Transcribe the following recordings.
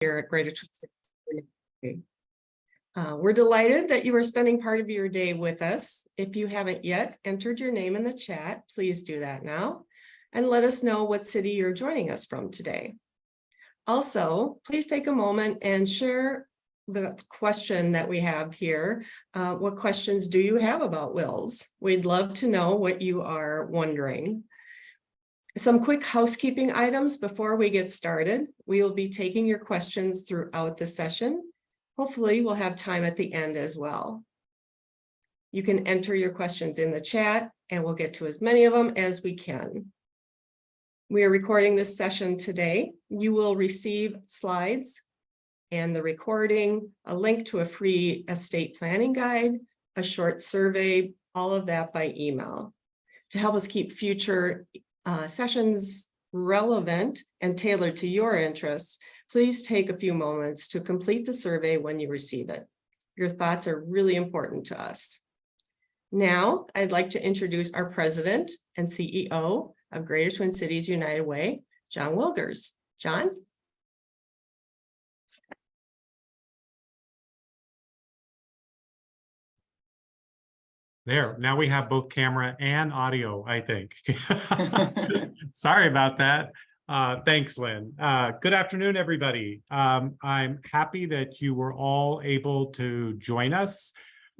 here at Greater Twin Cities. We're delighted that you are spending part of your day with us. If you haven't yet entered your name in the chat, please do that now and let us know what city you're joining us from today. Also, please take a moment and share the question that we have here. What questions do you have about wills? We'd love to know what you are wondering. Some quick housekeeping items before we get started. We will be taking your questions throughout the session. Hopefully, we'll have time at the end as well. You can enter your questions in the chat and we'll get to as many of them as we can. We are recording this session today. You will receive slides and the recording, a link to a free estate planning guide, a short survey, all of that by email. To help us keep future sessions relevant and tailored to your interests, please take a few moments to complete the survey when you receive it. Your thoughts are really important to us. Now, I'd like to introduce our President and CEO of Greater Twin Cities United Way, John Wilgers. John? There, now we have both camera and audio, I think. Sorry about that. Thanks, Lynn. Good afternoon, everybody. I'm happy that you were all able to join us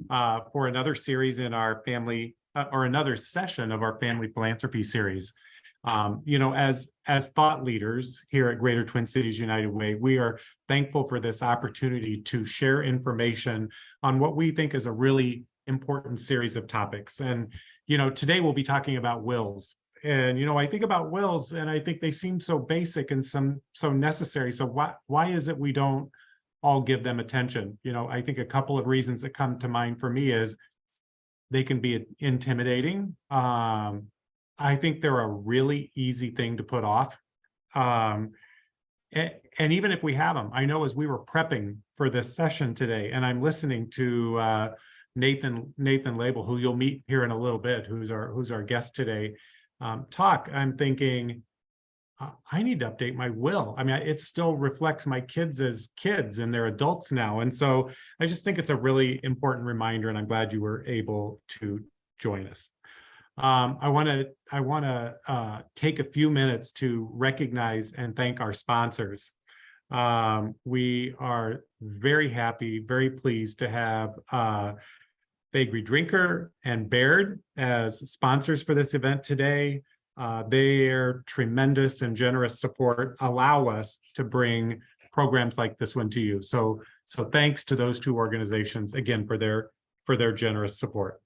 for another series in our family, or another session of our Family Philanthropy Series. You know, as thought leaders here at Greater Twin Cities United Way, we are thankful for this opportunity to share information on what we think is a really important series of topics. And, you know, today we'll be talking about wills. And, you know, I think about wills and I think they seem so basic and so necessary. So why is it we don't all give them attention? You know, I think a couple of reasons that come to mind for me is they can be intimidating. I think they're a really easy thing to put off. And even if we have them, I know as we were prepping for this session today, and I'm listening to Nathan Label, who you'll meet here in a little bit, who's our guest today, talk, I'm thinking, I need to update my will. I mean, it still reflects my kids as kids and they're adults now. And so I just think it's a really important reminder, and I'm glad you were able to join us. I want to take a few minutes to recognize and thank our sponsors. We are very happy, very pleased to have Faegre Drinker and Baird as sponsors for this event today. Their tremendous and generous support allow us to bring programs like this one to you. So thanks to those two organizations again for their generous support.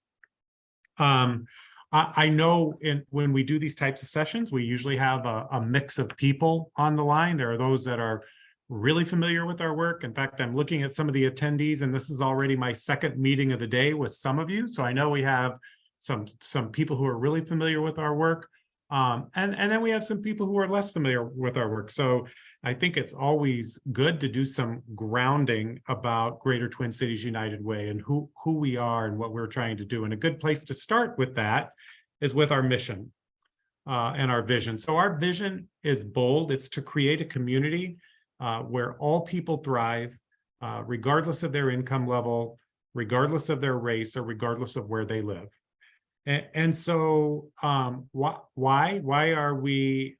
I know when we do these types of sessions, we usually have a mix of people on the line. There are those that are really familiar with our work. In fact, I'm looking at some of the attendees, and this is already my second meeting of the day with some of you. So I know we have some people who are really familiar with our work. And then we have some people who are less familiar with our work. So I think it's always good to do some grounding about Greater Twin Cities United Way and who we are and what we're trying to do. And a good place to start with that is with our mission and our vision. So our vision is bold. It's to create a community where all people thrive, regardless of their income level, regardless of their race, or regardless of where they live. And so why are we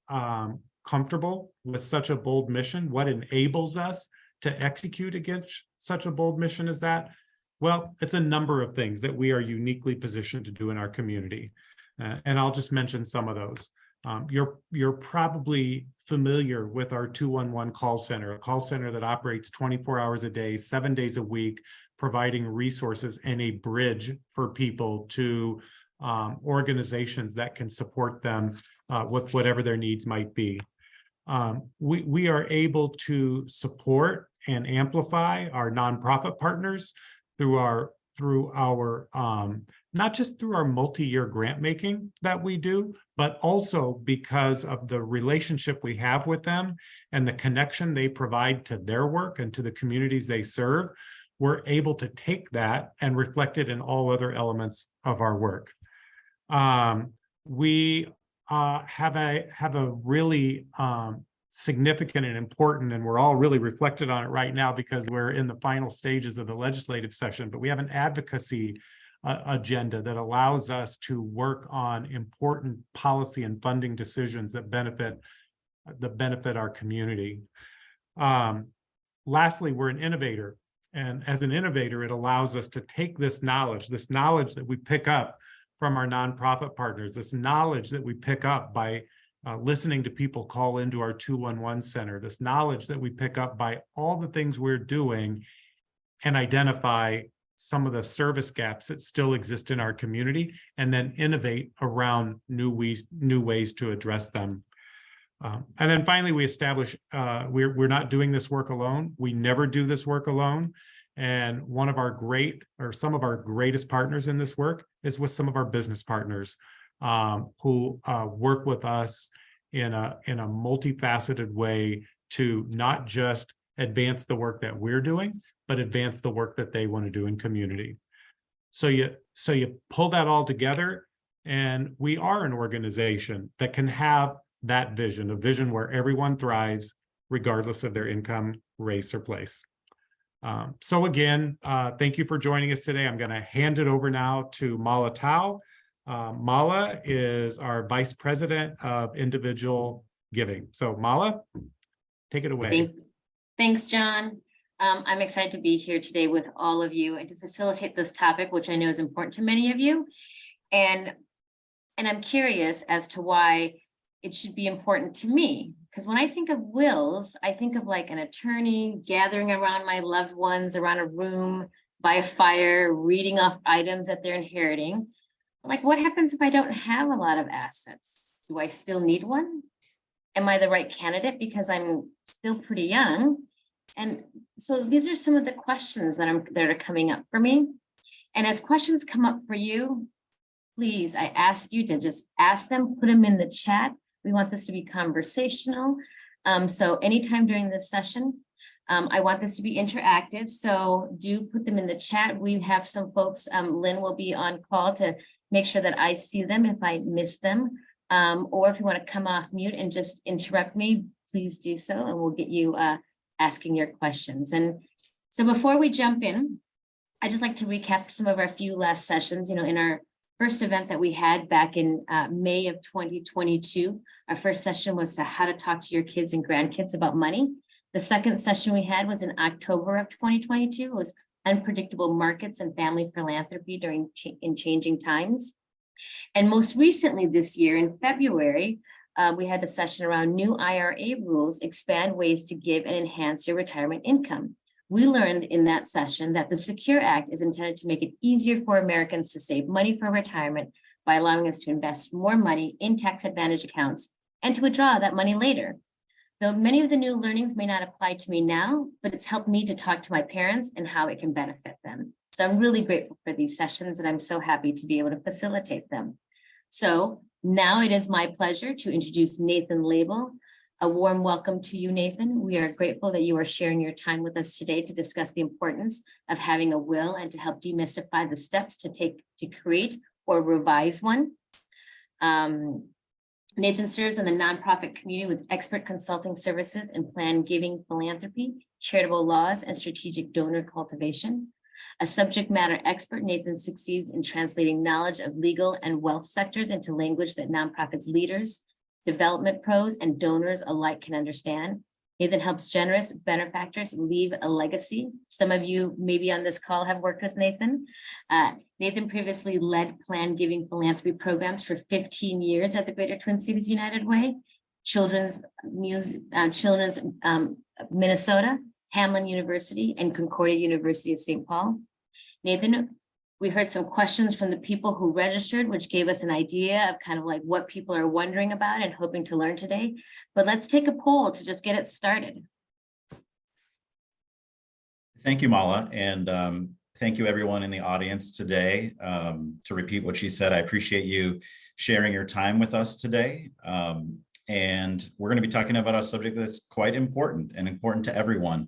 comfortable with such a bold mission? What enables us to execute against such a bold mission as that? Well, it's a number of things that we are uniquely positioned to do in our community. And I'll just mention some of those. You're probably familiar with our 211 call center, a call center that operates 24 hours a day, 7 days a week, providing resources and a bridge for people to organizations that can support them with whatever their needs might be. We are able to support and amplify our nonprofit partners through our not just through our multi-year grant making that we do, but also because of the relationship we have with them and the connection they provide to their work and to the communities they serve. We're able to take that and reflect it in all other elements of our work. We have a really significant and important, and we're all really reflected on it right now because we're in the final stages of the legislative session, but we have an advocacy agenda that allows us to work on important policy and funding decisions that benefit our community. Lastly, we're an innovator. And as an innovator, it allows us to take this knowledge that we pick up from our nonprofit partners, this knowledge that we pick up by listening to people call into our 211 center, this knowledge that we pick up by all the things we're doing, and identify some of the service gaps that still exist in our community, and then innovate around new ways to address them. And then finally, we establish we're not doing this work alone. We never do this work alone. And some of our greatest partners in this work is with some of our business partners who work with us in a multifaceted way to not just advance the work that we're doing, but advance the work that they want to do in community. So you pull that all together, and we are an organization that can have that vision, a vision where everyone thrives regardless of their income, race, or place. So again, thank you for joining us today. I'm going to hand it over now to Mala Tao. Mala is our Vice President of Individual Giving. So Mala, take it away. Thanks, John. I'm excited to be here today with all of you and to facilitate this topic, which I know is important to many of you. And I'm curious as to why it should be important to me. Because when I think of wills, I think of like an attorney gathering around my loved ones around a room by a fire, reading off items that they're inheriting. Like, what happens if I don't have a lot of assets? Do I still need one? Am I the right candidate because I'm still pretty young? And so these are some of the questions that are coming up for me. And as questions come up for you, please, I ask you to just ask them, put them in the chat. We want this to be conversational. So anytime during this session, I want this to be interactive. So do put them in the chat. We have some folks, Lynn will be on call to make sure that I see them if I miss them. Or if you want to come off mute and just interrupt me, please do so, and we'll get you asking your questions. And so before we jump in, I'd just like to recap some of our few last sessions. You know, in our first event that we had back in May of 2022, our first session was to how to talk to your kids and grandkids about money. The second session we had was in October of 2022. It was unpredictable markets and family philanthropy in changing times. And most recently this year in February, we had a session around new IRA rules, expand ways to give and enhance your retirement income. We learned in that session that the Secure Act is intended to make it easier for Americans to save money for retirement by allowing us to invest more money in tax advantage accounts and to withdraw that money later. Though many of the new learnings may not apply to me now, but it's helped me to talk to my parents and how it can benefit them. So I'm really grateful for these sessions, and I'm so happy to be able to facilitate them. So now it is my pleasure to introduce Nathan Label. A warm welcome to you, Nathan. We are grateful that you are sharing your time with us today to discuss the importance of having a will and to help demystify the steps to take to create or revise one. Nathan serves in the nonprofit community with expert consulting services in plan giving, philanthropy, charitable laws, and strategic donor cultivation. A subject matter expert, Nathan succeeds in translating knowledge of legal and wealth sectors into language that nonprofits leaders, development pros, and donors alike can understand. Nathan helps generous benefactors leave a legacy. Some of you maybe on this call have worked with Nathan. Nathan previously led planned giving philanthropy programs for 15 years at the Greater Twin Cities United Way, Children's Minnesota, Hamline University, and Concordia University of St. Paul. Nathan, we heard some questions from the people who registered, which gave us an idea of kind of like what people are wondering about and hoping to learn today. But let's take a poll to just get it started. Thank you, Mala, and thank you everyone in the audience today. To repeat what she said, I appreciate you sharing your time with us today. And we're going to be talking about a subject that's quite important and important to everyone,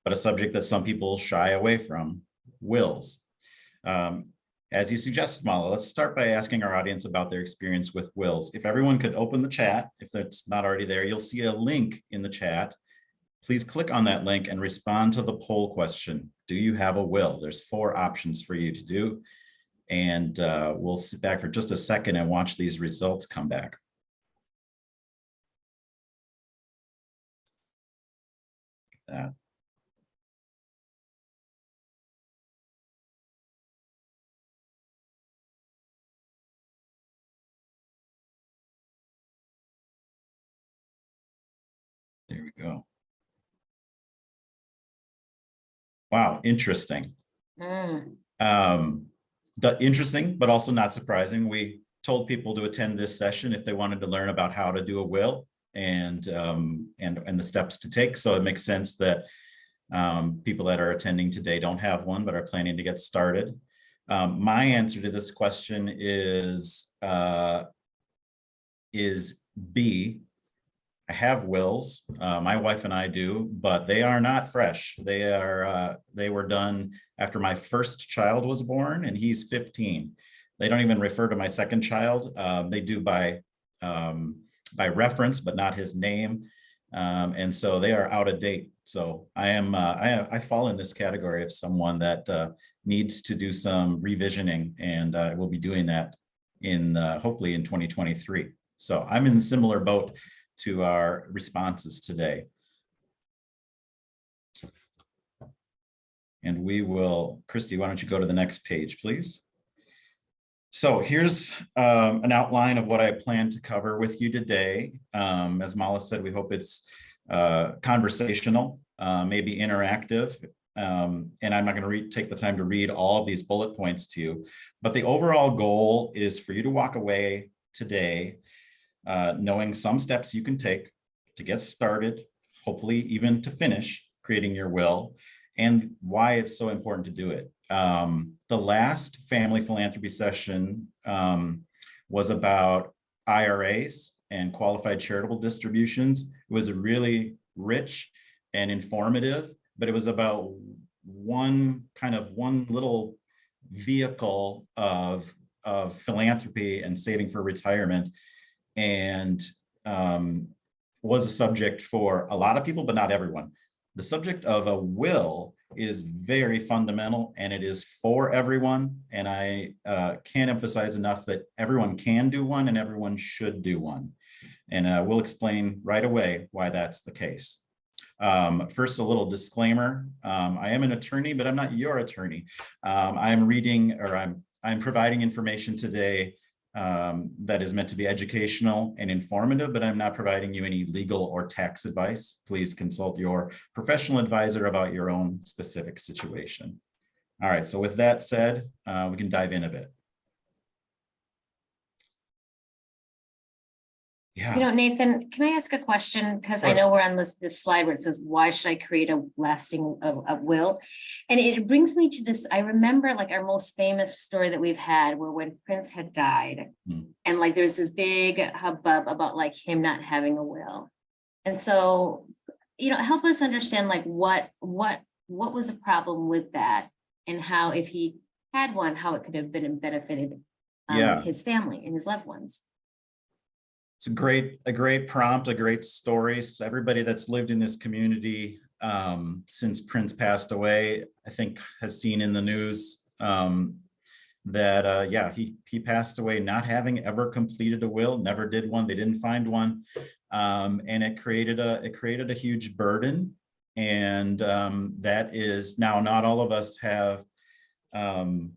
but a subject that some people shy away from, wills. as you suggested, Mala, let's start by asking our audience about their experience with wills. If everyone could open the chat, if that's not already there, you'll see a link in the chat. Please click on that link and respond to the poll question. Do you have a will? There's 4 options for you to do. And we'll sit back for just a second and watch these results come back. That. There we go. Wow, interesting. Interesting, but also not surprising. We told people to attend this session if they wanted to learn about how to do a will and the steps to take. So it makes sense that people that are attending today don't have one, but are planning to get started. My answer to this question is B. I have wills. My wife and I do, but they are not fresh. They were done after my first child was born, and he's 15. They don't even refer to my second child. They do by reference, but not his name. And so they are out of date. So I fall in this category of someone that needs to do some revisioning, and I will be doing that in hopefully in 2023. So I'm in a similar boat to our responses today. And we will, Christy, why don't you go to the next page, please? So here's an outline of what I plan to cover with you today. As Mala said, we hope it's conversational, maybe interactive. And I'm not going to take the time to read all of these bullet points to you, but the overall goal is for you to walk away today knowing some steps you can take to get started, hopefully even to finish creating your will, and why it's so important to do it. The last family philanthropy session was about IRAs and qualified charitable distributions. It was really rich and informative, but it was about one little vehicle of philanthropy and saving for retirement, and was a subject for a lot of people, but not everyone. The subject of a will is very fundamental, and it is for everyone. And I can't emphasize enough that everyone can do one and everyone should do one. And we'll explain right away why that's the case. First, a little disclaimer. I am an attorney, but I'm not your attorney. I'm providing information today that is meant to be educational and informative, but I'm not providing you any legal or tax advice. Please consult your professional advisor about your own specific situation. All right, so with that said, we can dive in a bit. Yeah. You know, Nathan, can I ask a question? Because I know we're on this slide where it says, why should I create a lasting will? And it brings me to this. I remember like our most famous story that we've had where when Prince had died, and like there's this big hubbub about like him not having a will. And so, you know, help us understand like what was the problem with that, and how, if he had one, how it could have been benefited his family and his loved ones. It's a great prompt, a great story. So everybody that's lived in this community since Prince passed away, I think has seen in the news that he passed away not having ever completed a will, never did one. They didn't find one, and it created a huge burden. And that is now, not all of us have an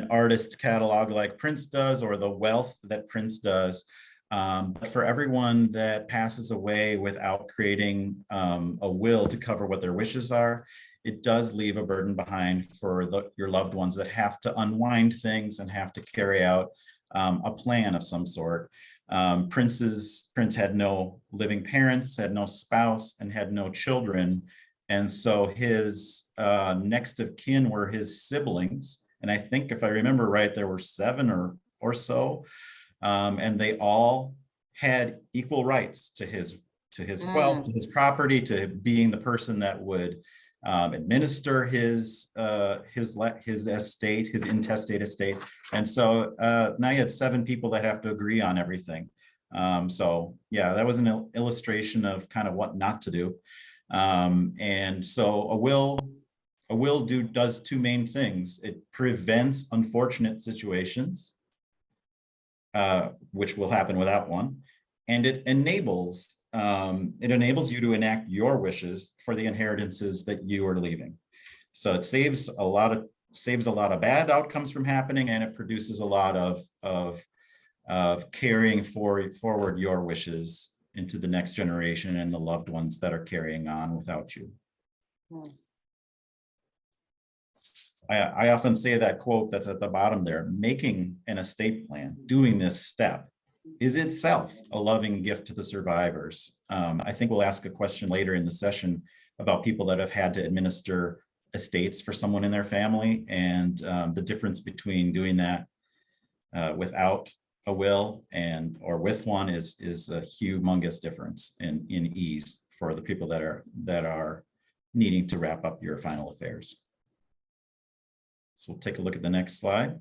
artist catalog like Prince does, or the wealth that Prince does. But for everyone that passes away without creating a will to cover what their wishes are, it does leave a burden behind for your loved ones that have to unwind things and have to carry out a plan of some sort. Prince had no living parents, had no spouse, and had no children. And so his next of kin were his siblings. And I think, if I remember right, there were 7 or so. And they all had equal rights to his wealth, to his property, to being the person that would administer his estate, his intestate estate. And so now you had 7 people that have to agree on everything. So yeah, that was an illustration of kind of what not to do. And so a will does 2 main things. It prevents unfortunate situations, which will happen without one, and it enables you to enact your wishes for the inheritances that you are leaving. So it saves a lot of bad outcomes from happening, and it produces a lot of carrying forward your wishes into the next generation and the loved ones that are carrying on without you. I often say that quote that's at the bottom there: making an estate plan, doing this step, is itself a loving gift to the survivors. I think we'll ask a question later in the session about people that have had to administer estates for someone in their family, and the difference between doing that without a will or with one is a humongous difference in ease for the people that are needing to wrap up your final affairs. So we'll take a look at the next slide.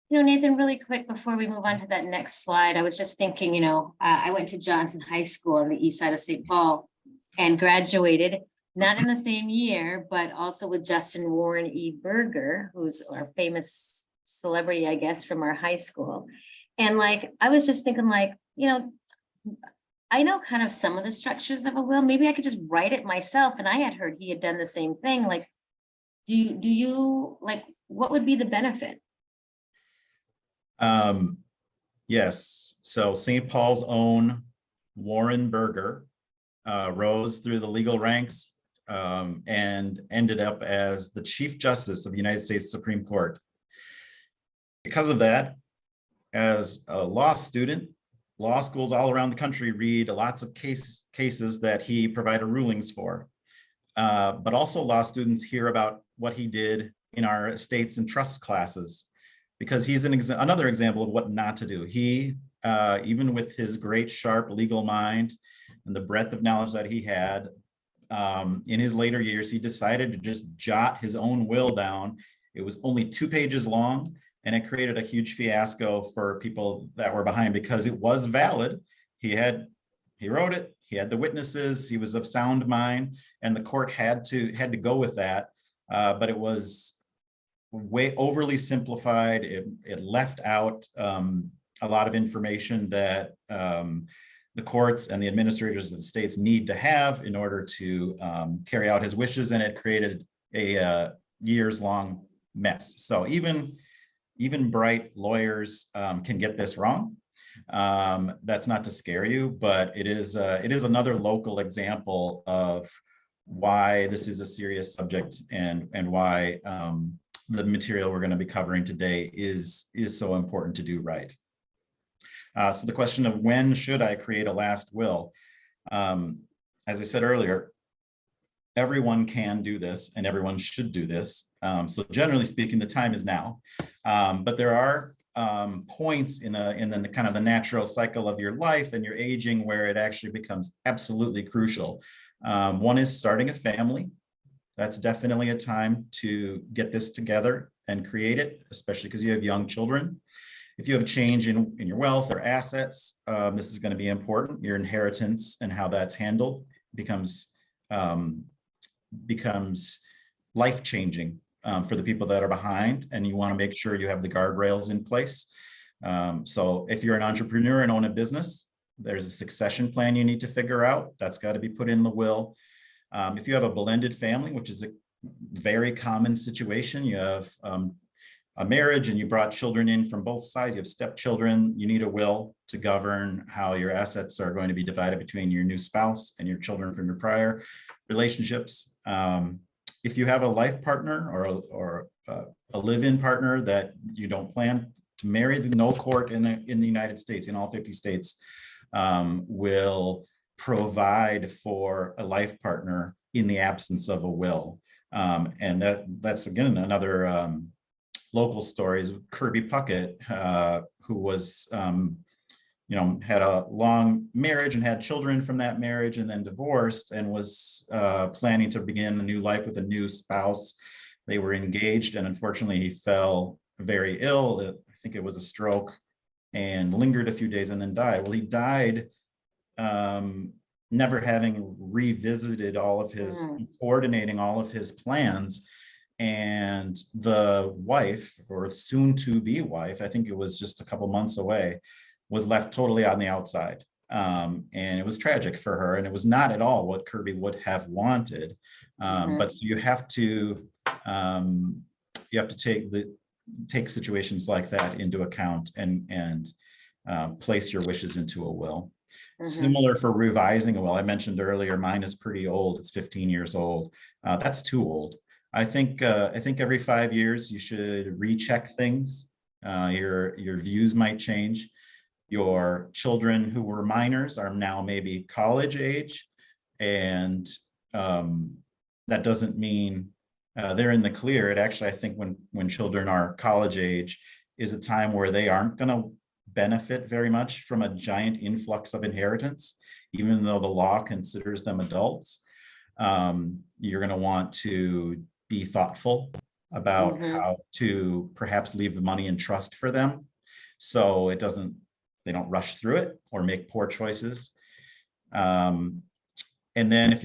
Nathan, really quick before we move on to that next slide, I was just thinking, I went to Johnson High School on the east side of St. Paul and graduated, not in the same year, but also with Justin Warren E. Berger, who's our famous celebrity, I guess, from our high school. And I was just thinking I know kind of some of the structures of a will. Maybe I could just write it myself. And I had heard he had done the same thing. Do you what would be the benefit? Yes. So St. Paul's own Warren Berger rose through the legal ranks and ended up as the Chief Justice of the United States Supreme Court. Because of that, as a law student, law schools all around the country read lots of cases that he provided rulings for. But also law students hear about what he did in our estates and trusts classes, because he's another example of what not to do. He, even with his great, sharp legal mind and the breadth of knowledge that he had, in his later years, he decided to just jot his own will down. It was only 2 pages long, and it created a huge fiasco for people that were behind because it was valid. He wrote it, he had the witnesses, he was of sound mind, and the court had to go with that. But it was way overly simplified. It left out a lot of information that the courts and the administrators of the states need to have in order to carry out his wishes, and it created a years-long mess. So even bright lawyers can get this wrong. That's not to scare you, but it is another local example of why this is a serious subject and why the material we're going to be covering today is so important to do right. So the question of when should I create a last will? As I said earlier, everyone can do this and everyone should do this. So generally speaking, the time is now. But there are points in the kind of the natural cycle of your life and your aging where it actually becomes absolutely crucial. One is starting a family. That's definitely a time to get this together and create it, especially because you have young children. If you have a change in your wealth or assets, this is going to be important. Your inheritance and how that's handled becomes life-changing for the people that are behind, and you want to make sure you have the guardrails in place. So if you're an entrepreneur and own a business, there's a succession plan you need to figure out. That's got to be put in the will. If you have a blended family, which is a very common situation, you have a marriage and you brought children in from both sides, you have stepchildren, you need a will to govern how your assets are going to be divided between your new spouse and your children from your prior relationships. If you have a life partner or a live-in partner that you don't plan to marry, no court in the United States, in all 50 states, will provide for a life partner in the absence of a will. And that's again another local story is Kirby Puckett, who was had a long marriage and had children from that marriage and then divorced and was planning to begin a new life with a new spouse. They were engaged, and unfortunately he fell very ill. I think it was a stroke, and lingered a few days and then died. Well, he died never having revisited all of his, coordinating all of his plans. And the wife, or soon to be wife, I think it was just a couple months away, was left totally on the outside. And it was tragic for her, and it was not at all what Kirby would have wanted. But so you have to take situations like that into account and place your wishes into a will. Similar for revising a will. I mentioned earlier, mine is pretty old. It's 15 years old. That's too old. I think every 5 years you should recheck things. Your views might change. Your children who were minors are now maybe college age, and that doesn't mean they're in the clear. It actually, I think when children are college age is a time where they aren't going to benefit very much from a giant influx of inheritance, even though the law considers them adults. You're going to want to be thoughtful about how to perhaps leave the money in trust for them, so they don't rush through it or make poor choices. And then if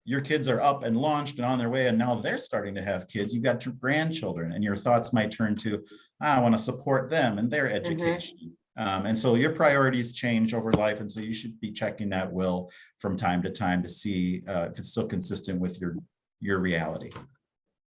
your kids are up and launched and on their way, and now they're starting to have kids, you've got your grandchildren, and your thoughts might turn to, I want to support them and their education. And so your priorities change over life. And so you should be checking that will from time to time to see if it's still consistent with your reality.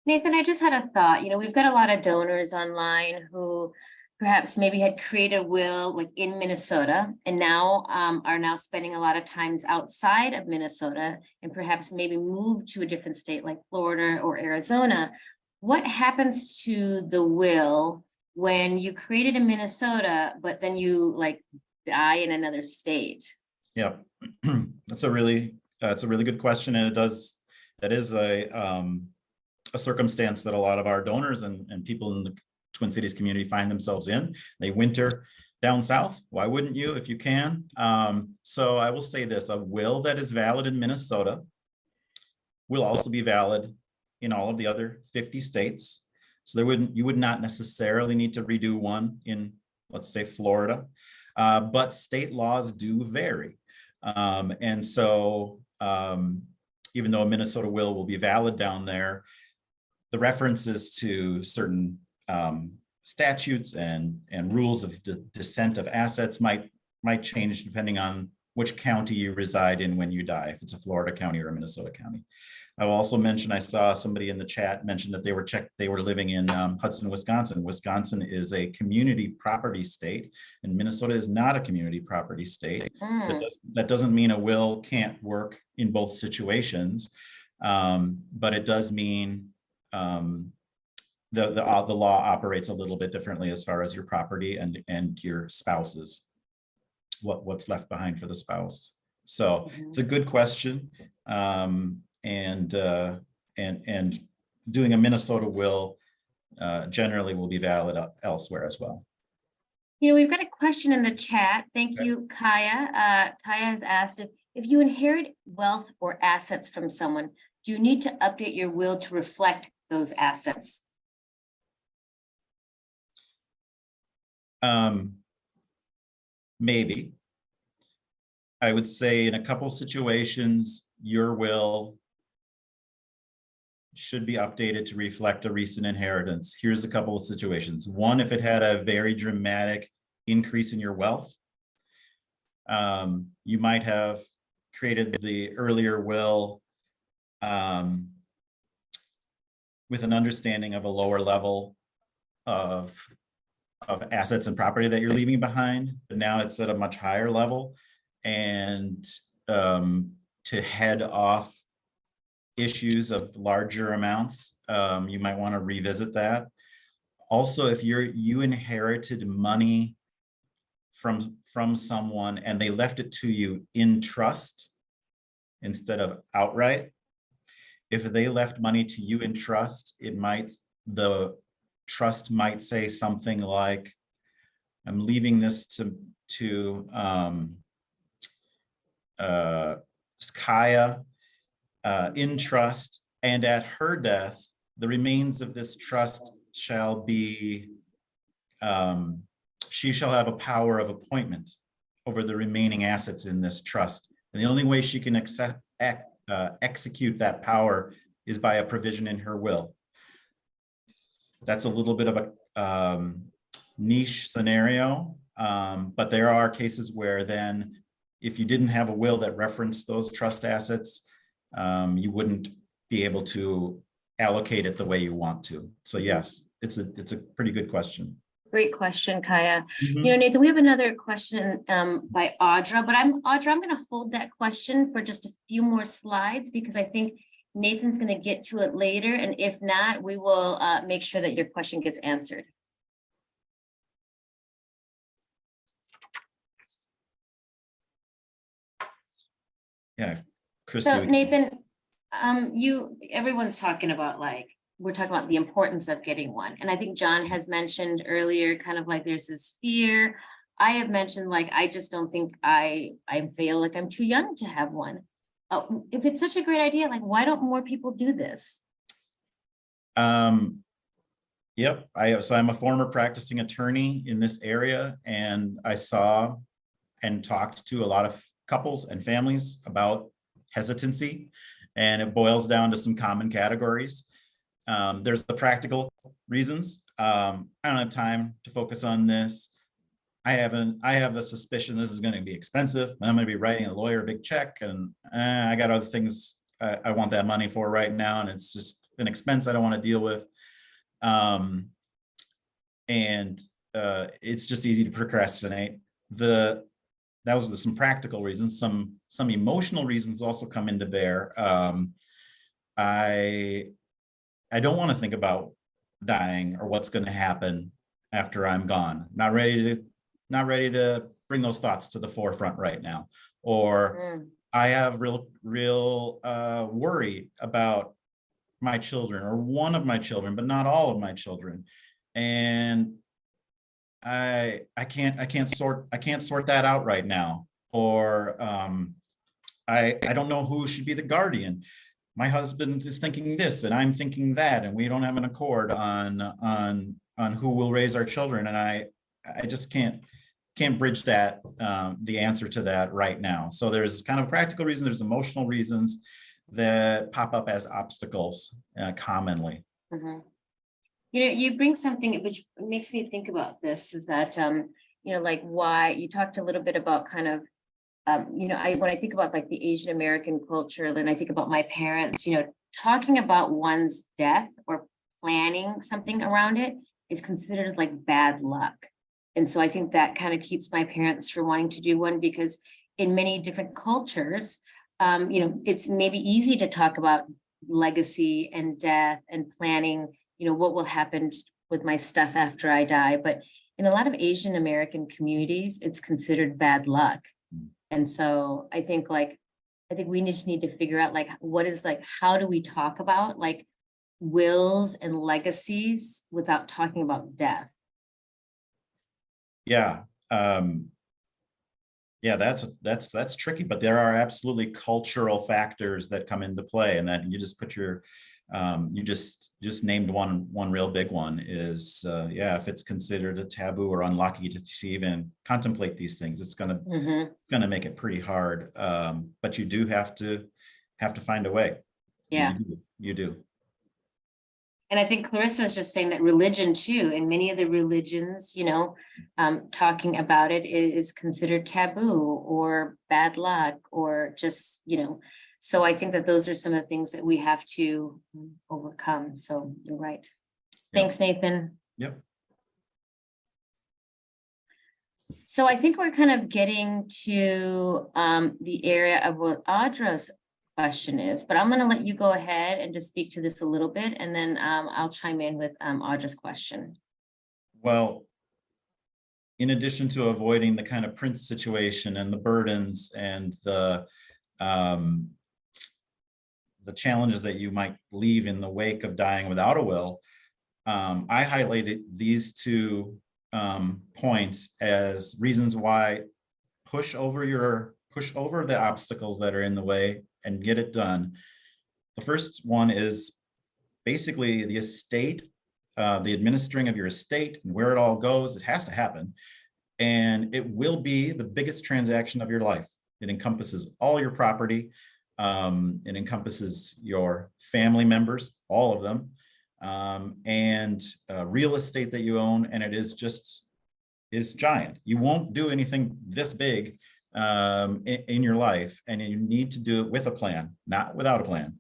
Nathan, I just had a thought. We've got a lot of donors online who perhaps maybe had created a will like in Minnesota, and now are now spending a lot of times outside of Minnesota, and perhaps maybe move to a different state like Florida or Arizona. What happens to the will when you created in Minnesota, but then you die in another state? Yeah, that's a really good question, and that is a circumstance that a lot of our donors and people in the Twin Cities community find themselves in. They winter down south. Why wouldn't you if you can? So I will say this: a will that is valid in Minnesota will also be valid in all of the other 50 states. So you would not necessarily need to redo one in, let's say, Florida, but state laws do vary. And so even though a Minnesota will be valid down there, the references to certain statutes and rules of descent of assets might change depending on which county you reside in when you die, if it's a Florida county or a Minnesota county. I will also mention, I saw somebody in the chat mention that they were living in Hudson, Wisconsin. Wisconsin is a community property state, and Minnesota is not a community property state. That doesn't mean a will can't work in both situations, but it does mean the law operates a little bit differently as far as your property and your spouse's, what's left behind for the spouse. So it's a good question. And doing a Minnesota will generally will be valid elsewhere as well. We've got a question in the chat. Thank you, Kaya. Kaya has asked if you inherit wealth or assets from someone, do you need to update your will to reflect those assets? Maybe. I would say in a couple situations, your will should be updated to reflect a recent inheritance. Here's a couple of situations. One, if it had a very dramatic increase in your wealth, you might have created the earlier will with an understanding of a lower level of assets and property that you're leaving behind, but now it's at a much higher level. And to head off issues of larger amounts, you might want to revisit that. Also, if you inherited money from someone and they left it to you in trust instead of outright, if they left money to you in trust, the trust might say something like, I'm leaving this to Kaya in trust, and at her death, the remains of this trust shall be, she shall have a power of appointment over the remaining assets in this trust. And the only way she can execute that power is by a provision in her will. That's a little bit of a niche scenario, but there are cases where then if you didn't have a will that referenced those trust assets, you wouldn't be able to allocate it the way you want to. So yes, it's a pretty good question. Great question, Kaya. Mhm. You know, Nathan, we have another question by Audra, but I'm going to hold that question for just a few more slides because I think Nathan's going to get to it later. And if not, we will make sure that your question gets answered. Yeah, Christy. So Nathan, everyone's talking about we're talking about the importance of getting one. And I think John has mentioned earlier, kind of like there's this fear. I have mentioned I just don't think I feel like I'm too young to have one. If it's such a great idea, why don't more people do this? Yep. So I'm a former practicing attorney in this area, and I saw and talked to a lot of couples and families about hesitancy, and it boils down to some common categories. There's the practical reasons. I don't have time to focus on this. I have a suspicion this is going to be expensive. I'm going to be writing a lawyer a big check, and I got other things I want that money for right now, and it's just an expense I don't want to deal with. It's just easy to procrastinate. Those are some practical reasons. Some emotional reasons also come into bear. I don't want to think about dying or what's going to happen after I'm gone. Not ready to bring those thoughts to the forefront right now. Or I have real worry about my children or one of my children, but not all of my children. And I can't sort that out right now. Or I don't know who should be the guardian. My husband is thinking this and I'm thinking that, and we don't have an accord on who will raise our children. And I just can't bridge that, the answer to that right now. So there's kind of practical reasons, there's emotional reasons that pop up as obstacles commonly. Mm-hmm. You know, you bring something which makes me think about this is that, why you talked a little bit about kind of, when I think about the Asian American culture, then I think about my parents, talking about one's death or planning something around it is considered bad luck. And so I think that kind of keeps my parents from wanting to do one, because in many different cultures, it's maybe easy to talk about legacy and death and planning, what will happen with my stuff after I die. But in a lot of Asian American communities, it's considered bad luck. And so I think we just need to figure out what is how do we talk about wills and legacies without talking about death? Yeah. Yeah, that's tricky, but there are absolutely cultural factors that come into play, and that you just put you just named one real big one is if it's considered a taboo or unlucky to even contemplate these things, it's gonna make it pretty hard. But you do have to find a way. Yeah, you do. And I think Clarissa is just saying that religion too, and many of the religions, talking about it is considered taboo or bad luck or just, so I think that those are some of the things that we have to overcome. So you're right. Yep. Thanks, Nathan. Yep. So I think we're kind of getting to the area of what Audra's question is, but I'm going to let you go ahead and just speak to this a little bit, and then I'll chime in with Audra's question. Well, in addition to avoiding the kind of Prince situation and the burdens and the challenges that you might leave in the wake of dying without a will, I highlighted these two points as reasons why push over the obstacles that are in the way and get it done. The first one is basically the estate, the administering of your estate and where it all goes. It has to happen. And it will be the biggest transaction of your life. It encompasses all your property. It encompasses your family members, all of them, and real estate that you own. And it is giant. You won't do anything this big in your life, and you need to do it with a plan, not without a plan.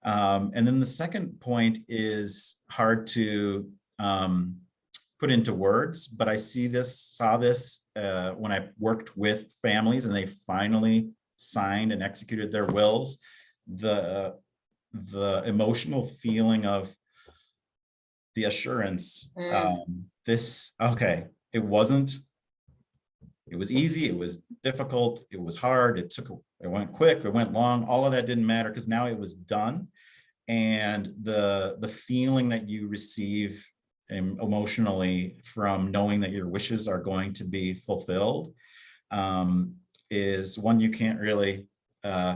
And then the second point is hard to put into words, but I saw this when I worked with families and they finally signed and executed their wills. The emotional feeling of the assurance. It was easy, it was difficult, it was hard, it went quick, it went long, all of that didn't matter because now it was done. And the feeling that you receive emotionally from knowing that your wishes are going to be fulfilled is one you can't really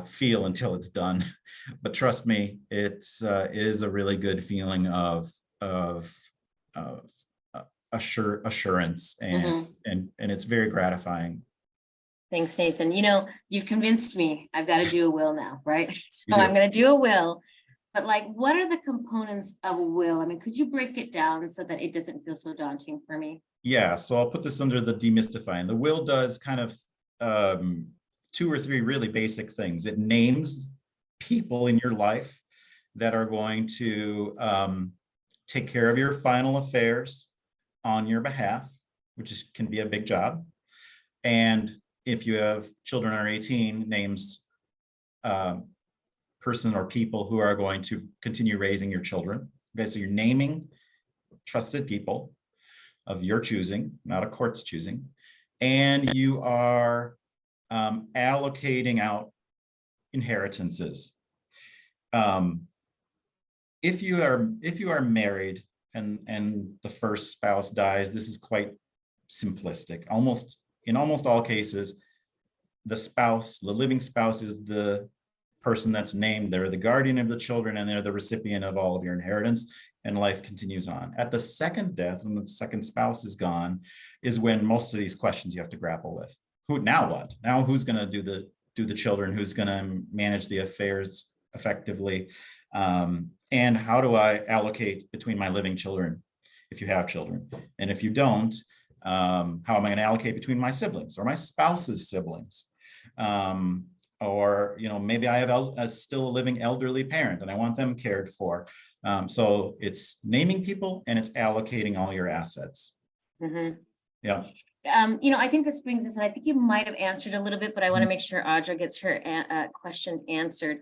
feel until it's done. But trust me, it is a really good feeling of assurance, and it's very gratifying. Thanks, Nathan. You know, you've convinced me I've got to do a will now, right? So I'm going to do a will, but like, what are the components of a will? I mean, could you break it down so that it doesn't feel so daunting for me? Yeah, so I'll put this under the demystifying. The will does kind of 2 or 3 really basic things. It names people in your life that are going to take care of your final affairs on your behalf, which can be a big job. And if you have children under 18, names person or people who are going to continue raising your children. Okay, so you're naming trusted people of your choosing, not a court's choosing, and you are allocating out inheritances. If you are married and the first spouse dies, this is quite simplistic. In almost all cases, the living spouse is the person that's named. They're the guardian of the children, and they're the recipient of all of your inheritance, and life continues on. At the second death, when the second spouse is gone, is when most of these questions you have to grapple with. Now what? Now who's going to do the children? Who's going to manage the affairs effectively? And how do I allocate between my living children, if you have children? And if you don't, how am I going to allocate between my siblings or my spouse's siblings? Or, maybe I have still a living elderly parent and I want them cared for. So it's naming people and it's allocating all your assets. Yeah. I think this brings us, and I think you might have answered a little bit, but I want to make sure Audra gets her question answered.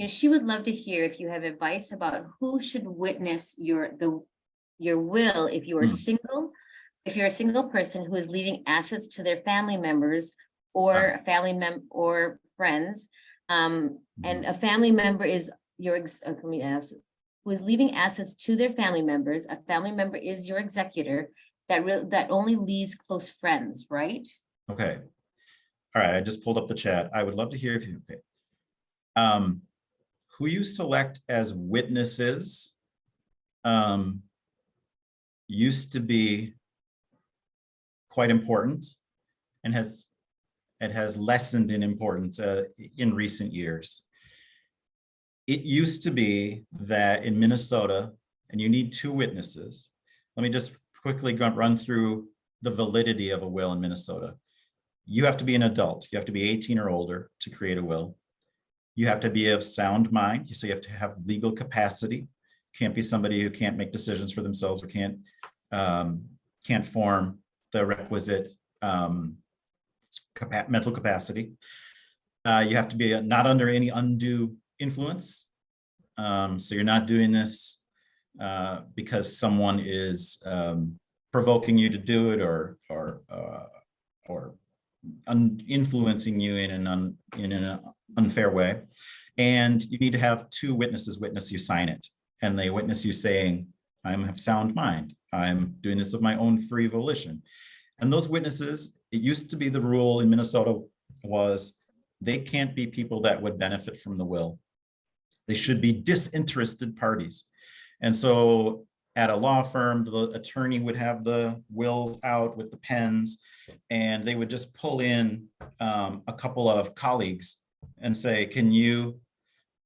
She would love to hear if you have advice about who should witness your will if you are single, if you're a single person who is leaving assets to their family members or or friends, and a family member is who is leaving assets to their family members. A family member is your executor. That only leaves close friends, right? Okay. All right. I just pulled up the chat. I would love to hear if you, who you select as witnesses used to be quite important and has lessened in importance in recent years. It used to be that in Minnesota, and you need 2 witnesses. Let me just quickly run through the validity of a will in Minnesota. You have to be an adult. You have to be 18 or older to create a will. You have to be of sound mind. So you have to have legal capacity. Can't be somebody who can't make decisions for themselves or can't form the requisite mental capacity. You have to be not under any undue influence. So you're not doing this because someone is provoking you to do it or influencing you in an unfair way. And you need to have 2 witnesses witness you sign it, and they witness you saying, I have sound mind. I'm doing this of my own free volition. And those witnesses, it used to be the rule in Minnesota was they can't be people that would benefit from the will. They should be disinterested parties. And so at a law firm, the attorney would have the wills out with the pens, and they would just pull in a couple of colleagues and say, can you,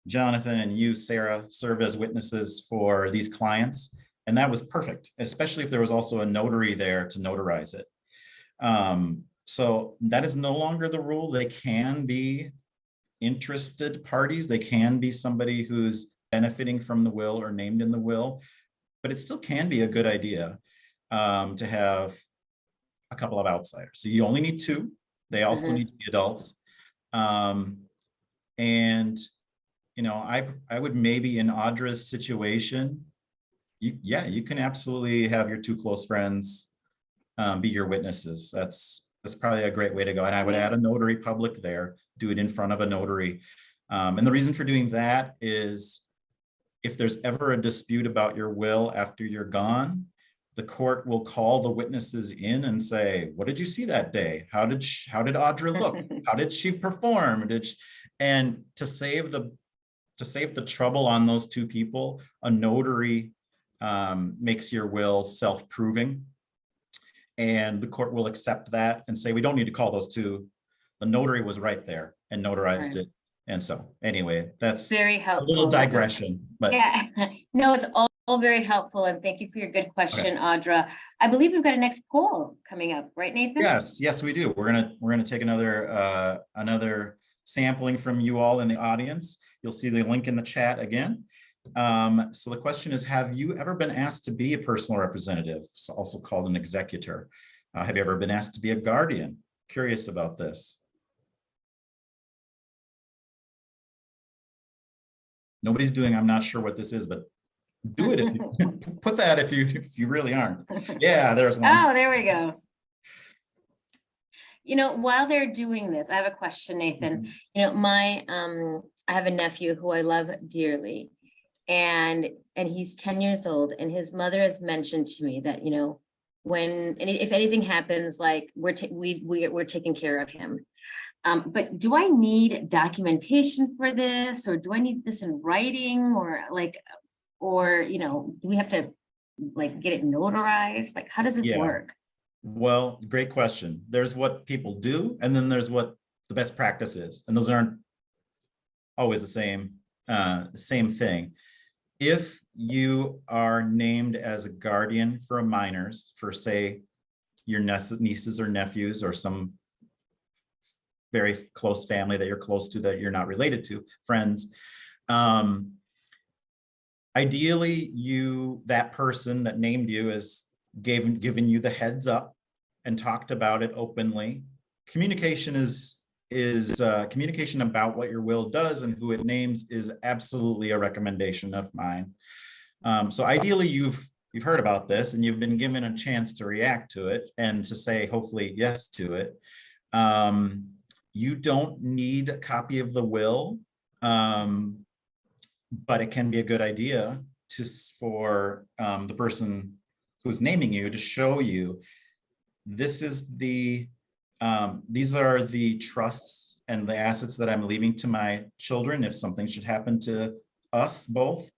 Jonathan, and you, Sarah, serve as witnesses for these clients? And that was perfect, especially if there was also a notary there to notarize it. So that is no longer the rule. They can be interested parties. They can be somebody who's benefiting from the will or named in the will, but it still can be a good idea to have a couple of outsiders. So you only need two. They also need to be adults. And, you know, I would maybe in Audra's situation, you can absolutely have your two close friends be your witnesses. That's probably a great way to go. And I would add a notary public there, do it in front of a notary. And the reason for doing that is if there's ever a dispute about your will after you're gone, the court will call the witnesses in and say, what did you see that day? How did Audra look? How did she perform? And to save the trouble on those two people, a notary makes your will self-proving. And the court will accept that and say, we don't need to call those two. The notary was right there and notarized it. And so anyway, that's very helpful. A little digression, but yeah, no, it's all very helpful. And thank you for your good question, Audra. I believe we've got a next poll coming up, right, Nathan? Yes, we do. We're gonna take another sampling from you all in the audience. You'll see the link in the chat again. So the question is, have you ever been asked to be a personal representative, also called an executor? Have you ever been asked to be a guardian? Curious about this. Nobody's doing, I'm not sure what this is, but do it if you put that if you really aren't. Yeah, there's one. Oh, there we go. You know, while they're doing this, I have a question, Nathan. You know, I have a nephew who I love dearly, and he's 10 years old, and his mother has mentioned to me that, you know, if anything happens, like we're taking care of him. But do I need documentation for this, or do I need this in writing, or you know, do we have to like get it notarized? Like, how does this work? Well, great question. There's what people do, and then there's what the best practice is, and those aren't always the same thing. If you are named as a guardian for a minors, for say your nieces or nephews or some very close family that you're close to that you're not related to, friends, ideally that person that named you is given you the heads up and talked about it openly. Communication is communication about what your will does and who it names is absolutely a recommendation of mine. So ideally you've heard about this and you've been given a chance to react to it and to say hopefully yes to it. You don't need a copy of the will, but it can be a good idea for the person who's naming you to show you this is these are the trusts and the assets that I'm leaving to my children if something should happen to us both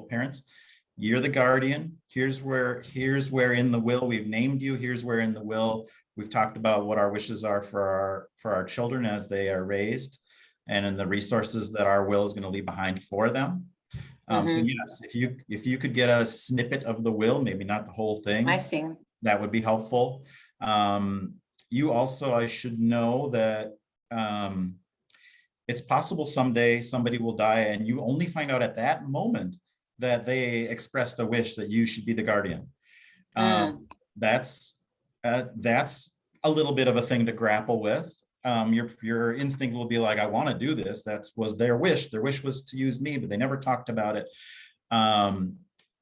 parents. You're the guardian. Here's where in the will we've named you. Here's where in the will we've talked about what our wishes are for our children as they are raised, and in the resources that our will is going to leave behind for them. So yes, if you could get a snippet of the will, maybe not the whole thing, I see. that would be helpful. You also, I should know that it's possible someday somebody will die and you only find out at that moment that they expressed a wish that you should be the guardian. That's a little bit of a thing to grapple with. Your instinct will be like, I want to do this. That was their wish. Their wish was to use me, but they never talked about it. I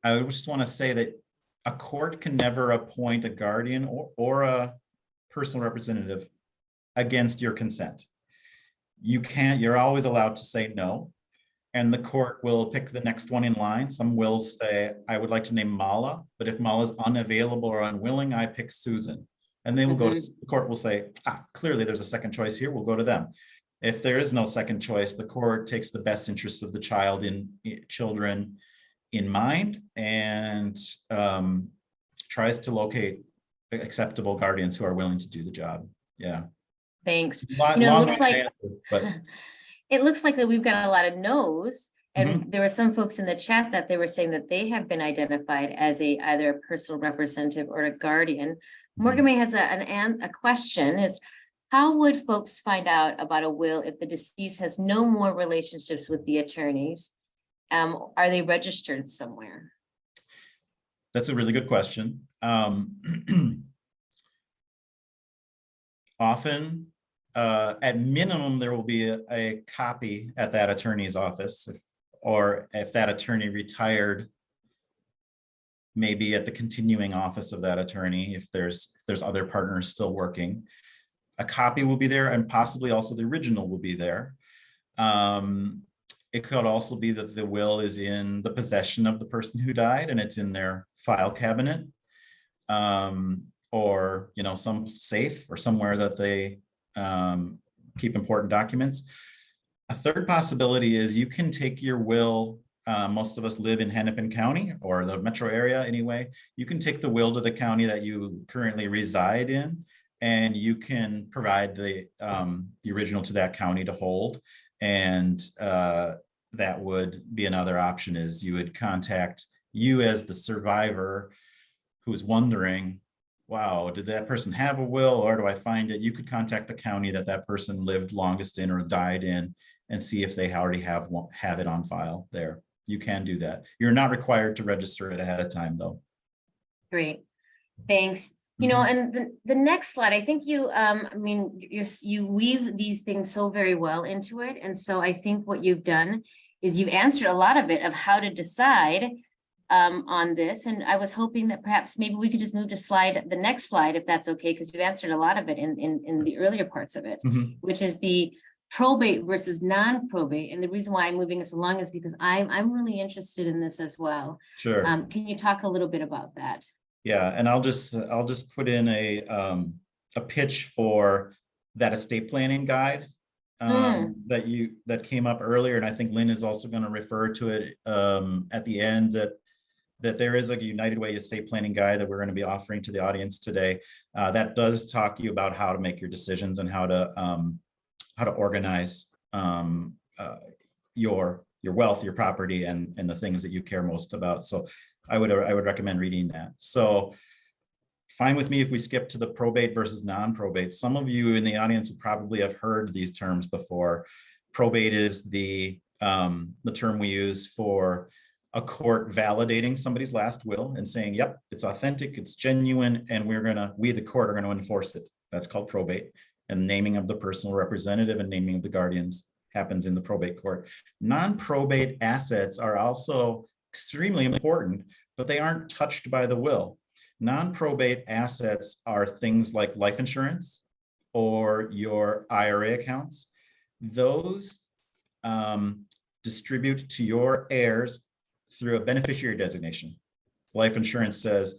just want to say that a court can never appoint a guardian or a personal representative against your consent. You're always allowed to say no. And the court will pick the next one in line. Some wills say, I would like to name Mala, but if Mala is unavailable or unwilling, I pick Susan. And they will go to the court will say, clearly there's a second choice here. We'll go to them. If there is no second choice, the court takes the best interests of the children in mind and tries to locate acceptable guardians who are willing to do the job. Yeah. Thanks. Long It looks like answer, but it looks like that we've got a lot of no's. And there were some folks in the chat that they were saying that they have been identified as either a personal representative or a guardian. Morgan May has a question is, how would folks find out about a will if the deceased has no more relationships with the attorneys? Are they registered somewhere? That's a really good question. Often, at minimum, there will be a copy at that attorney's office, or if that attorney retired, maybe at the continuing office of that attorney, if there's other partners still working. A copy will be there, and possibly also the original will be there. It could also be that the will is in the possession of the person who died and it's in their file cabinet, or some safe or somewhere that they keep important documents. A third possibility is you can take your will. Most of us live in Hennepin County or the metro area anyway. You can take the will to the county that you currently reside in, and you can provide the original to that county to hold. And that would be another option, is you would contact you as the survivor who's wondering, wow, did that person have a will, or do I find it? You could contact the county that person lived longest in or died in and see if they already have it on file there. You can do that. You're not required to register it ahead of time, though. Great, thanks. And the next slide, I think you weave these things so very well into it. And so I think what you've done is you've answered a lot of it of how to decide on this. And I was hoping that perhaps maybe we could just move to the next slide, if that's okay, because you've answered a lot of it in the earlier parts of it, which is the probate versus non-probate. And the reason why I'm moving us along is because I'm really interested in this as well. Sure. Can you talk a little bit about that? Yeah, and I'll just put in a pitch for that estate planning guide that came up earlier, and I think Lynn is also going to refer to it at the end, that there is a United Way estate planning guide that we're going to be offering to the audience today. That does talk to you about how to make your decisions and how to organize your wealth, your property, and the things that you care most about. So I would recommend reading that. So fine with me if we skip to the probate versus non-probate. Some of you in the audience would probably have heard these terms before. Probate is the term we use for a court validating somebody's last will and saying, yep, it's authentic, it's genuine, and we the court are going to enforce it. That's called probate. And naming of the personal representative and naming of the guardians happens in the probate court. Non-probate assets are also extremely important, but they aren't touched by the will. Non-probate assets are things like life insurance or your IRA accounts. Those distribute to your heirs through a beneficiary designation. Life insurance says,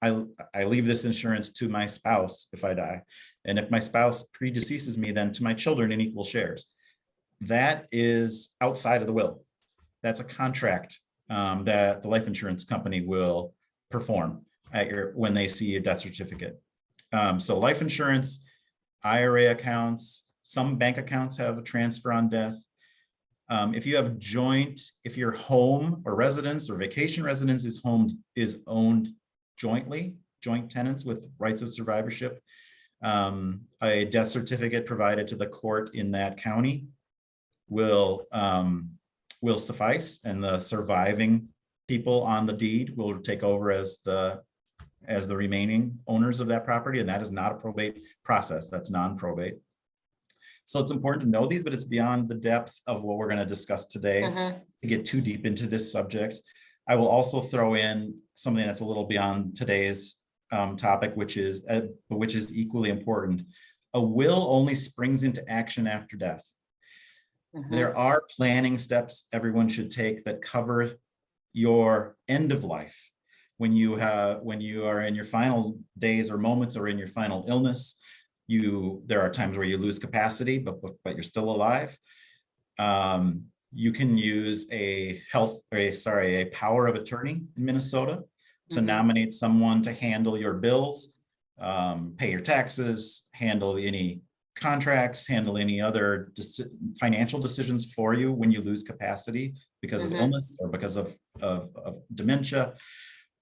I leave this insurance to my spouse if I die. And if my spouse predeceases me, then to my children in equal shares. That is outside of the will. That's a contract that the life insurance company will perform when they see a death certificate. So life insurance, IRA accounts, some bank accounts have a transfer on death. If you have if your home or residence or vacation residence is owned jointly, joint tenants with rights of survivorship, a death certificate provided to the court in that county will suffice, and the surviving people on the deed will take over as the remaining owners of that property, and that is not a probate process. That's non-probate. So it's important to know these, but it's beyond the depth of what we're going to discuss today to get too deep into this subject. I will also throw in something that's a little beyond today's topic, which is equally important. A will only springs into action after death. There are planning steps everyone should take that cover your end of life. When you are in your final days or moments or in your final illness, there are times where you lose capacity, but you're still alive. You can use a power of attorney in Minnesota to nominate someone to handle your bills, pay your taxes, handle any contracts, handle any other financial decisions for you when you lose capacity because of illness or because of dementia.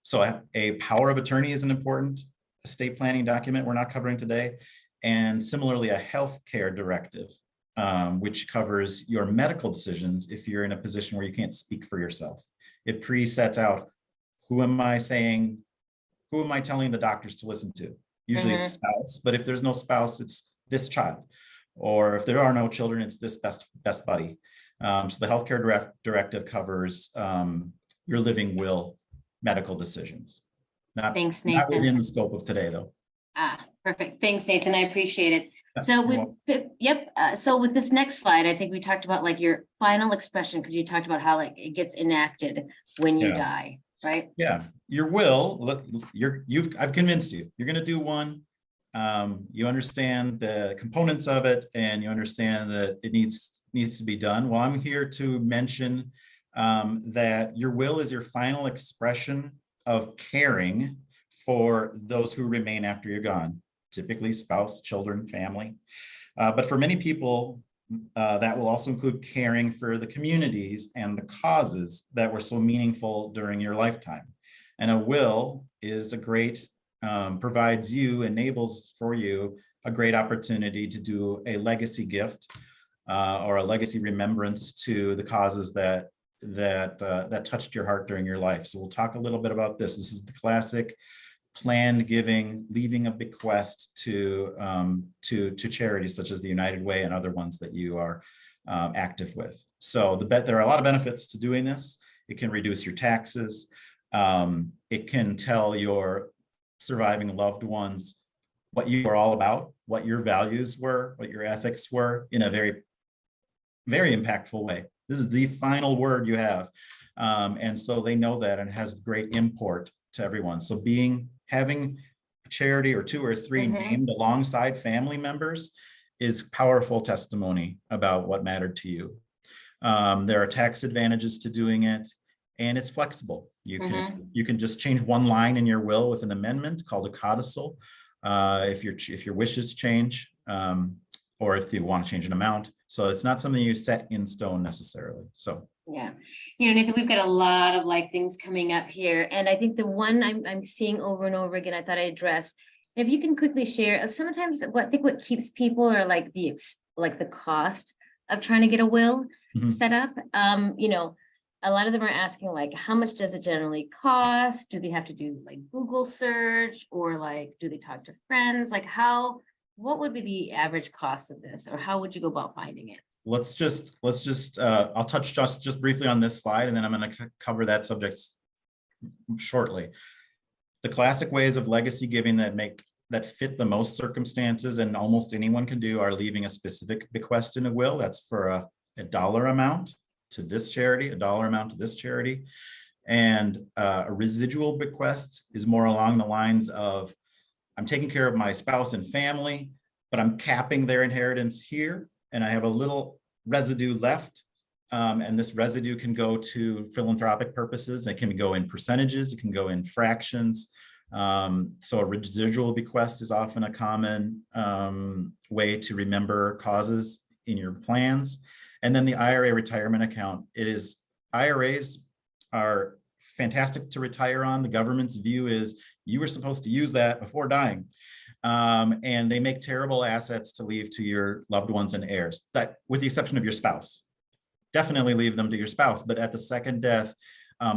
So a power of attorney is an important estate planning document we're not covering today. And similarly, a healthcare directive, which covers your medical decisions if you're in a position where you can't speak for yourself. It pre-sets out, who am I telling the doctors to listen to? Usually it's spouse, but if there's no spouse, it's this child. Or if there are no children, it's this best buddy. So the healthcare directive covers your living will medical decisions. Thanks, Not Nathan. within the scope of today, though. Perfect. Thanks, Nathan. I appreciate it. Yeah, So you're with, so with this next slide, I think we talked about like your final expression, because you talked about how like it gets enacted when you Yeah. die, right? Yeah, your will, I've convinced you, you're gonna do one. You understand the components of it and you understand that it needs to be done. Well, I'm here to mention that your will is your final expression of caring for those who remain after you're gone, typically spouse, children, family. But for many people, that will also include caring for the communities and the causes that were so meaningful during your lifetime. And a will is enables for you a great opportunity to do a legacy gift or a legacy remembrance to the causes that touched your heart during your life. So we'll talk a little bit about this. This is the classic planned giving, leaving a bequest to charities such as the United Way and other ones that you are active with. So there are a lot of benefits to doing this. It can reduce your taxes. It can tell your surviving loved ones what you are all about, what your values were, what your ethics were, in a very, very impactful way. This is the final word you have. And so they know that, and it has great import to everyone. So having a charity or two or three named alongside family members is powerful testimony about what mattered to you. There are tax advantages to doing it, and it's flexible. You can just change one line in your will with an amendment called a codicil if your wishes change, or if you want to change an amount. So it's not something you set in stone necessarily. So yeah, Nathan, we've got a lot of like things coming up here, and I think the one I'm seeing over and over again, I thought I'd address. If you can quickly share, sometimes what keeps people are like the cost of trying to get a will set up. A lot of them are asking like, how much does it generally cost? Do they have to do like Google search, or like, do they talk to friends? Like what would be the average cost of this, or how would you go about finding it? let's just I'll touch just briefly on this slide, and then I'm going to cover that subject shortly. The classic ways of legacy giving that fit the most circumstances and almost anyone can do are leaving a specific bequest in a will. That's for a dollar amount to this charity, a dollar amount to this charity. And a residual bequest is more along the lines of, I'm taking care of my spouse and family, but I'm capping their inheritance here, and I have a little residue left. And this residue can go to philanthropic purposes. It can go in percentages, it can go in fractions. So a residual bequest is often a common way to remember causes in your plans. And then the IRA retirement account. IRAs are fantastic to retire on. The government's view is you were supposed to use that before dying. And they make terrible assets to leave to your loved ones and heirs, that with the exception of your spouse. Definitely leave them to your spouse, but at the second death,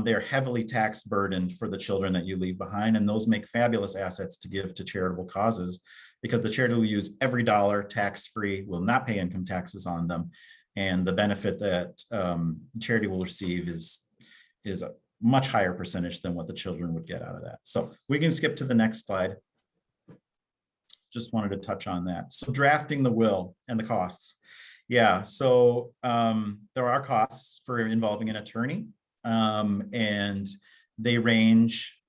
they're heavily tax burdened for the children that you leave behind. And those make fabulous assets to give to charitable causes, because the charity will use every dollar tax-free, will not pay income taxes on them. And the benefit that charity will receive is a much higher percentage than what the children would get out of that. So we can skip to the next slide. Just wanted to touch on that. So drafting the will and the costs. Yeah, so there are costs for involving an attorney, and they range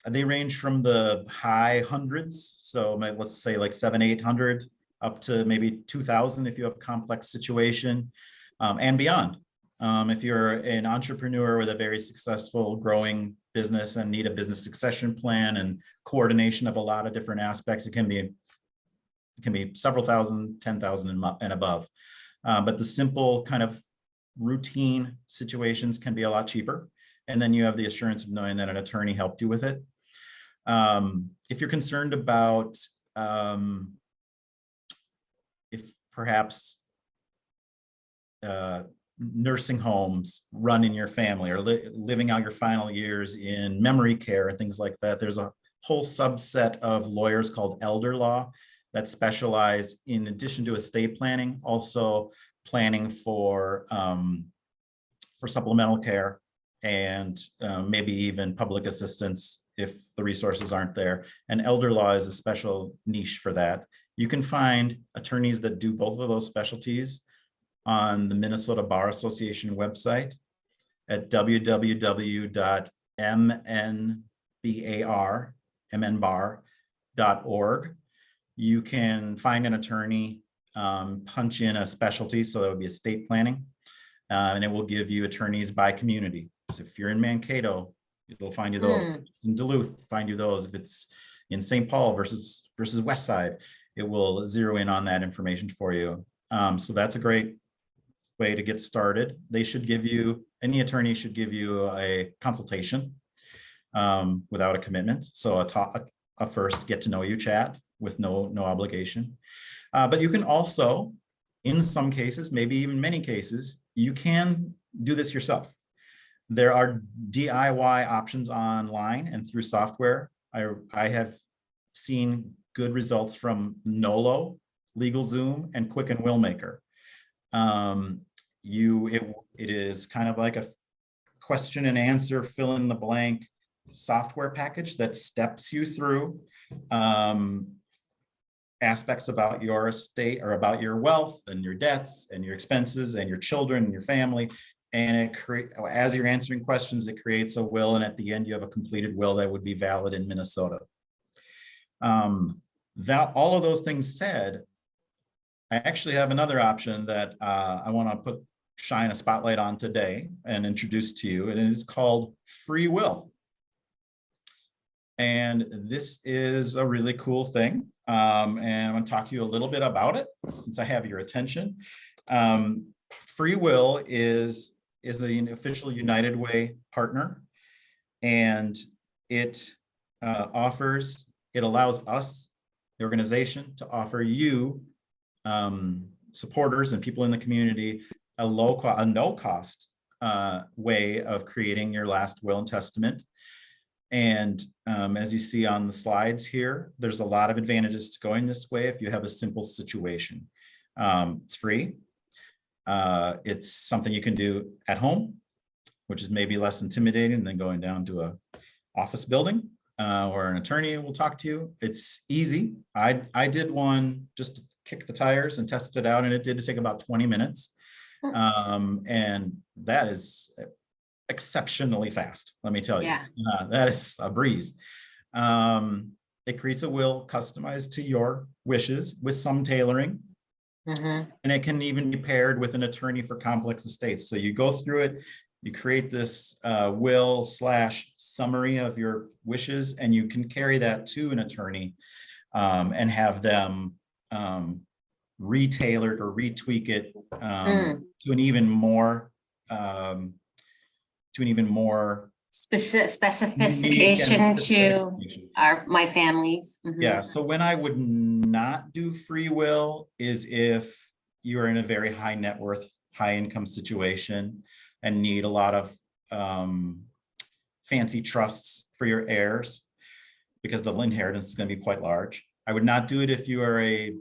from the high hundreds, so let's say like 700-800 up to maybe 2,000 if you have a complex situation, and beyond. If you're an entrepreneur with a very successful growing business and need a business succession plan and coordination of a lot of different aspects, it can be several thousand, 10,000 and above. But the simple kind of routine situations can be a lot cheaper. And then you have the assurance of knowing that an attorney helped you with it. If you're concerned about if perhaps nursing homes run in your family, or living out your final years in memory care and things like that, there's a whole subset of lawyers called elder law that specialize, in addition to estate planning, also planning for supplemental care and maybe even public assistance if the resources aren't there. And elder law is a special niche for that. You can find attorneys that do both of those specialties on the Minnesota Bar Association website at www.mnbar.org. You can find an attorney, punch in a specialty, so that would be estate planning, and it will give you attorneys by community. So if you're in Mankato, it'll find you those. If it's in Duluth, find you those. If it's in St. Paul versus West Side, it will zero in on that information for you. So that's a great way to get started. They should give you, any attorney should give you a consultation without a commitment. So a first get to know you chat with no obligation. But you can also, in some cases, maybe even many cases, you can do this yourself. There are DIY options online and through software. I have seen good results from Nolo, LegalZoom, and Quick and Willmaker. It is kind of like a question and answer, fill in the blank software package that steps you through aspects about your estate or about your wealth and your debts and your expenses and your children and your family. And as you're answering questions, it creates a will. And at the end, you have a completed will that would be valid in Minnesota. All of those things said, I actually have another option that I want to shine a spotlight on today and introduce to you. And it is called free will. And this is a really cool thing. And I'm going to talk to you a little bit about it since I have your attention. Free will is an official United Way partner, and it allows us, the organization, to offer you supporters and people in the community a no-cost way of creating your last will and testament. And as you see on the slides here, there's a lot of advantages to going this way if you have a simple situation. It's free. It's something you can do at home, which is maybe less intimidating than going down to an office building or an attorney will talk to you. It's easy. I did one just to kick the tires and test it out, and it did take about 20 minutes. And that is exceptionally fast, let me tell you. Yeah. That is a breeze. It creates a will customized to your wishes with some tailoring. And it can even be paired with an attorney for complex estates. So you go through it, you create this will / summary of your wishes, and you can carry that to an attorney and have them retailored or retweak it to an even more specification to my families. Yeah. So when I would not do free will is if you're in a very high net worth, high income situation and need a lot of fancy trusts for your heirs because the inheritance is going to be quite large. I would not do it if you are a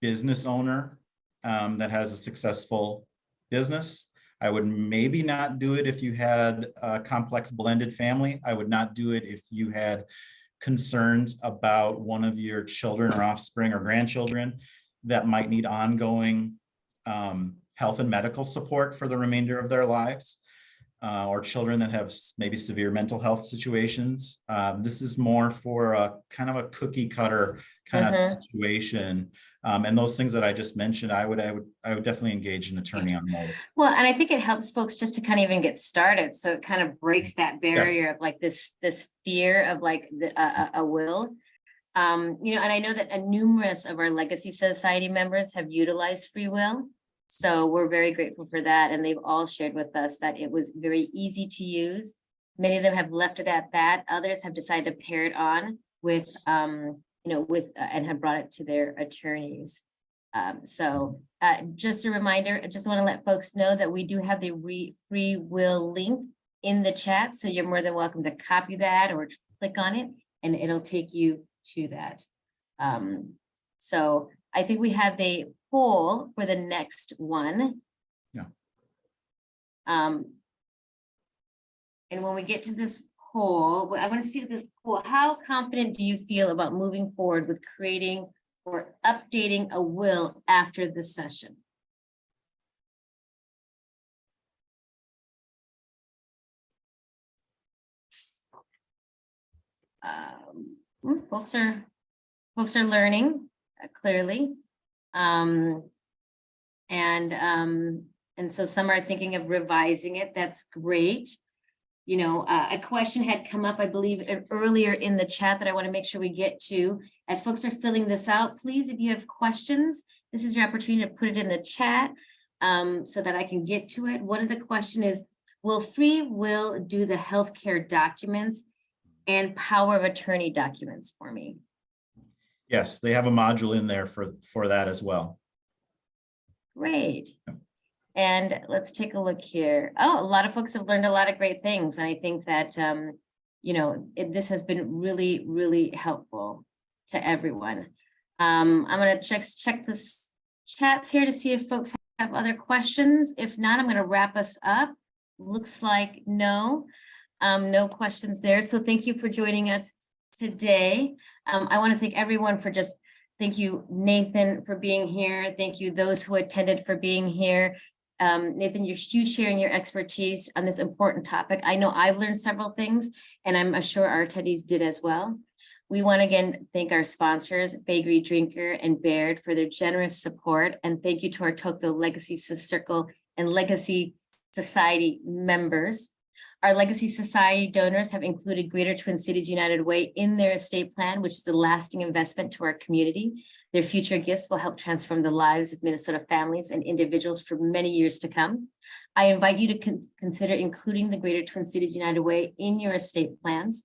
business owner that has a successful business. I would maybe not do it if you had a complex blended family. I would not do it if you had concerns about one of your children or offspring or grandchildren that might need ongoing health and medical support for the remainder of their lives, or children that have maybe severe mental health situations. This is more for a kind of a cookie cutter kind of situation. And those things that I just mentioned, I would definitely engage an attorney on those. Well, and I think it helps folks just to kind of even get started. So it kind of breaks that barrier of like this fear of like a will. You know, and I know that numerous of our Legacy Society members have utilized free will. So we're very grateful for that. And they've all shared with us that it was very easy to use. Many of them have left it at that. Others have decided to pair it on with, you know, and have brought it to their attorneys. So just a reminder, I just want to let folks know that we do have the free will link in the chat. So you're more than welcome to copy that or click on it and it'll take you to that. So I think we have a poll for the next one. Yeah. And when we get to this poll, I want to see this poll. How confident do you feel about moving forward with creating or updating a will after the session? Folks are learning clearly, and so some are thinking of revising it. That's great. You know, a question had come up, I believe, earlier in the chat that I want to make sure we get to. As folks are filling this out, please, if you have questions, this is your opportunity to put it in the chat so that I can get to it. One of the question is, will free will do the healthcare documents and power of attorney documents for me? Yes, they have a module in there for that as well. Great. And let's take a look here. Oh, a lot of folks have learned a lot of great things. And I think that, you know, this has been really, really helpful to everyone. I'm going to check the chats here to see if folks have other questions. If not, I'm going to wrap us up. Looks like no questions there. So thank you for joining us today. I want to thank everyone for thank you, Nathan, for being here. Thank you, those who attended, for being here. Nathan, you sharing your expertise on this important topic. I know I've learned several things, and I'm sure our attendees did as well. We want to again thank our sponsors, Bakery Drinker and Baird, for their generous support. And thank you to our Tocqueville Legacy Circle and Legacy Society members. Our Legacy Society donors have included Greater Twin Cities United Way in their estate plan, which is a lasting investment to our community. Their future gifts will help transform the lives of Minnesota families and individuals for many years to come. I invite you to consider including the Greater Twin Cities United Way in your estate plans.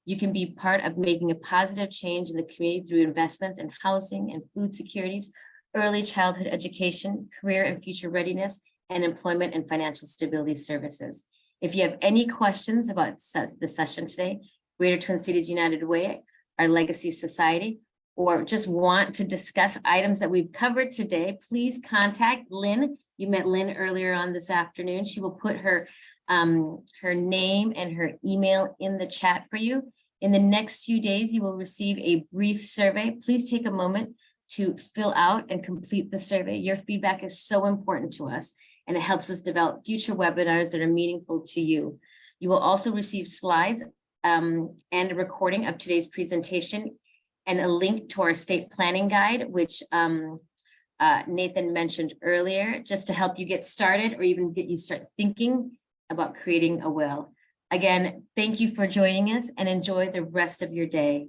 You can be part of making a positive change in the community through investments in housing and food securities, early childhood education, career and future readiness, and employment and financial stability services. If you have any questions about the session today, Greater Twin Cities United Way, our Legacy Society, or just want to discuss items that we've covered today, please contact Lynn. You met Lynn earlier on this afternoon. She will put her name and her email in the chat for you. In the next few days, you will receive a brief survey. Please take a moment to fill out and complete the survey. Your feedback is so important to us, and it helps us develop future webinars that are meaningful to you. You will also receive slides and a recording of today's presentation and a link to our estate planning guide, which Nathan mentioned earlier, just to help you get started or even get you start thinking about creating a will. Again, thank you for joining us and enjoy the rest of your day.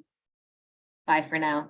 Bye for now.